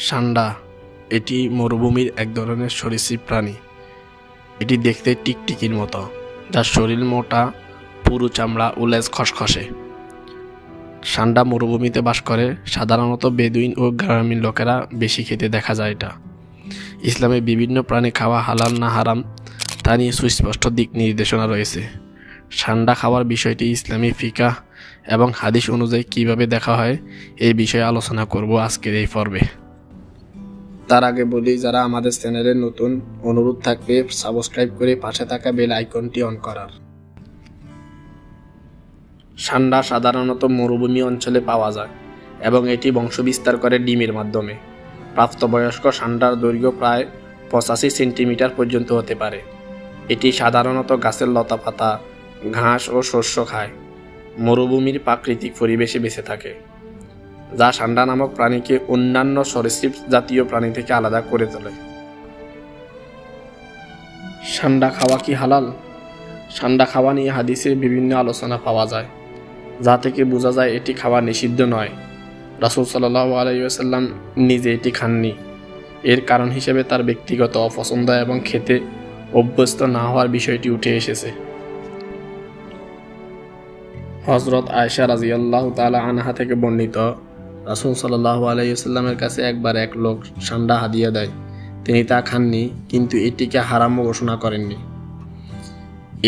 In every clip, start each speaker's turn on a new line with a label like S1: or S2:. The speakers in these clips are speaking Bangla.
S1: সান্ডা এটি মরুভূমির এক ধরনের সরীসৃপ প্রাণী। এটি দেখতে টিকটিকির মতো, যার শরীর মোটা, পুরু চামড়া ও লেজ খসখসে। সান্ডা মরুভূমিতে বাস করে। সাধারণত বেদুইন ও গ্রামীণ লোকেরা বেশি খেতে দেখা যায় এটা। ইসলামে বিভিন্ন প্রাণী খাওয়া হালাল না হারাম তা নিয়ে সুস্পষ্ট দিক নির্দেশনা রয়েছে। সান্ডা খাওয়ার বিষয়টি ইসলামী ফিকাহ এবং হাদিস অনুযায়ী কিভাবে দেখা হয় এই বিষয়ে আলোচনা করব আজকের এই পর্বে। তার আগে বলি, যারা আমাদের চ্যানেলে নতুন, অনুরোধ থাকবে সাবস্ক্রাইব করে পাশে থাকা বেল আইকনটি অন করার। সান্ডা সাধারণত মরুভূমি অঞ্চলে পাওয়া যায় এবং এটি বংশবিস্তার করে ডিমের মাধ্যমে। প্রাপ্তবয়স্ক সান্ডার দৈর্ঘ্য প্রায় 85 সেন্টিমিটার পর্যন্ত হতে পারে। এটি সাধারণত গাছের লতাপাতা, ঘাস ও শস্য খায়। মরুভূমির প্রাকৃতিক পরিবেশে বেঁচে থাকে, যা সান্ডা নামক প্রাণীকে অন্যান্য সরীসৃপ জাতীয় প্রাণী থেকে আলাদা করে তোলে। সান্ডা খাওয়া কি হালাল? সান্ডা খাওয়া নিয়ে হাদিসে বিভিন্ন আলোচনা পাওয়া যায়, যা থেকে বোঝা যায় এটি খাওয়া নিষিদ্ধ নয়। রাসূল সাল্লাল্লাহু আলাইহি ওয়াসাল্লাম নিজে এটি খাননি। এর কারণ হিসেবে তার ব্যক্তিগত অপছন্দ এবং খেতে অভ্যস্ত না হওয়ার বিষয়টি উঠে এসেছে। হযরত আয়েশা রাদিয়াল্লাহু তাআলা আনহা থেকে বর্ণিত, রাসূল সাল্লাল্লাহু আলাইহি ওয়াসাল্লামের কাছে একবার এক লোক সান্ডা হাদিয়া দেয়। তিনি তা খাননি, কিন্তু এটিকে হারামও ঘোষণা করেননি।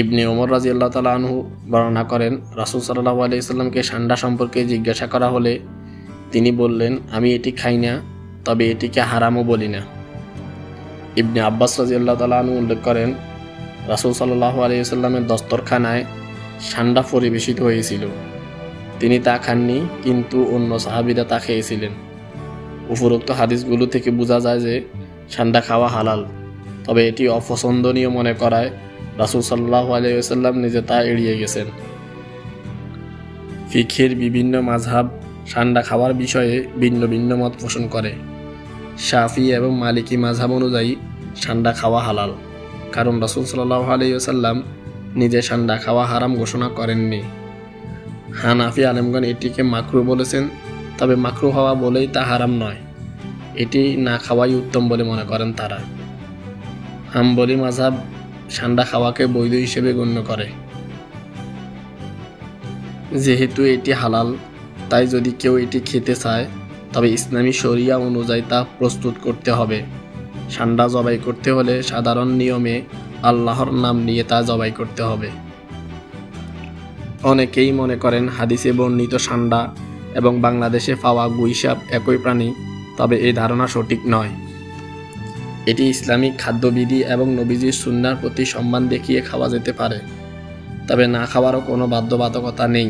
S1: ইবনে ওমর রাদিয়াল্লাহু তাআলা আনহু বর্ণনা করেন, রাসূল সাল্লাল্লাহু আলাইহি ওয়াসাল্লামকে সান্ডা সম্পর্কে জিজ্ঞাসা করা হলে তিনি বললেন, আমি এটি খাই না, তবে এটিকে হারামও বলি না। ইবনে আব্বাস রাদিয়াল্লাহু তাআলা আনহু উল্লেখ করেন, রাসূল সাল্লাল্লাহু আলাইহি ওয়াসাল্লামের দস্তরখানায় সান্ডা পরিবেশিত হয়েছিল। তিনি তা খাননি, কিন্তু অন্য সাহাবীরা তা খেয়েছিলেন। উপরোক্ত হাদিসগুলো থেকে বোঝা যায় যে সান্ডা খাওয়া হালাল, তবে এটি অপছন্দনীয় মনে করায় রাসূল সাল্লাল্লাহু আলাইহি ওয়াসাল্লাম নিজে তা এড়িয়ে গেছেন। ফিকহের বিভিন্ন মাযহাব সান্ডা খাওয়ার বিষয়ে ভিন্ন ভিন্ন মত পোষণ করে। শাফি এবং মালিকি মাযহাব অনুযায়ী সান্ডা খাওয়া হালাল, কারণ রাসূল সাল্লাল্লাহু আলাইহি ওয়াসাল্লাম নিজে সান্ডা খাওয়া হারাম ঘোষণা করেননি। হানাফি আলেমগণ এটিকে মাকরুহ বলেছেন, তবে মাকরুহ হওয়া বলেই তা হারাম নয়। এটি না খাওয়াই উত্তম বলে মনে করেন তারা। হাম্বলি মাযহাব সান্ডা খাওয়াকে বৈধ হিসেবে গণ্য করে। যেহেতু এটি হালাল, তাই যদি কেউ এটি খেতে চায় তবে ইসলামী শরিয়া অনুযায়ী তা প্রস্তুত করতে হবে। সান্ডা জবাই করতে হলে সাধারণ নিয়মে আল্লাহর নাম নিয়ে তা জবাই করতে হবে। অনেকেই মনে করেন হাদিসে বর্ণিত সান্ডা এবং বাংলাদেশে পাওয়া গুইসাপ একই প্রাণী, তবে এই ধারণা সঠিক নয়। এটি ইসলামিক খাদ্যবিধি এবং নবীজির সুন্নাহর প্রতি সম্মান দেখিয়ে খাওয়া যেতে পারে, তবে না খাওয়ারও কোনো বাধ্যবাধকতা নেই।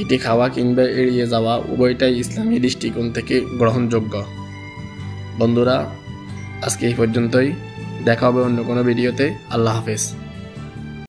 S1: এটি খাওয়া কিংবা এড়িয়ে যাওয়া উভয়টাই ইসলামী দৃষ্টিকোণ থেকে গ্রহণযোগ্য। বন্ধুরা, আজকে এই পর্যন্তই। দেখা হবে অন্য কোনো ভিডিওতে। আল্লাহ হাফেজ।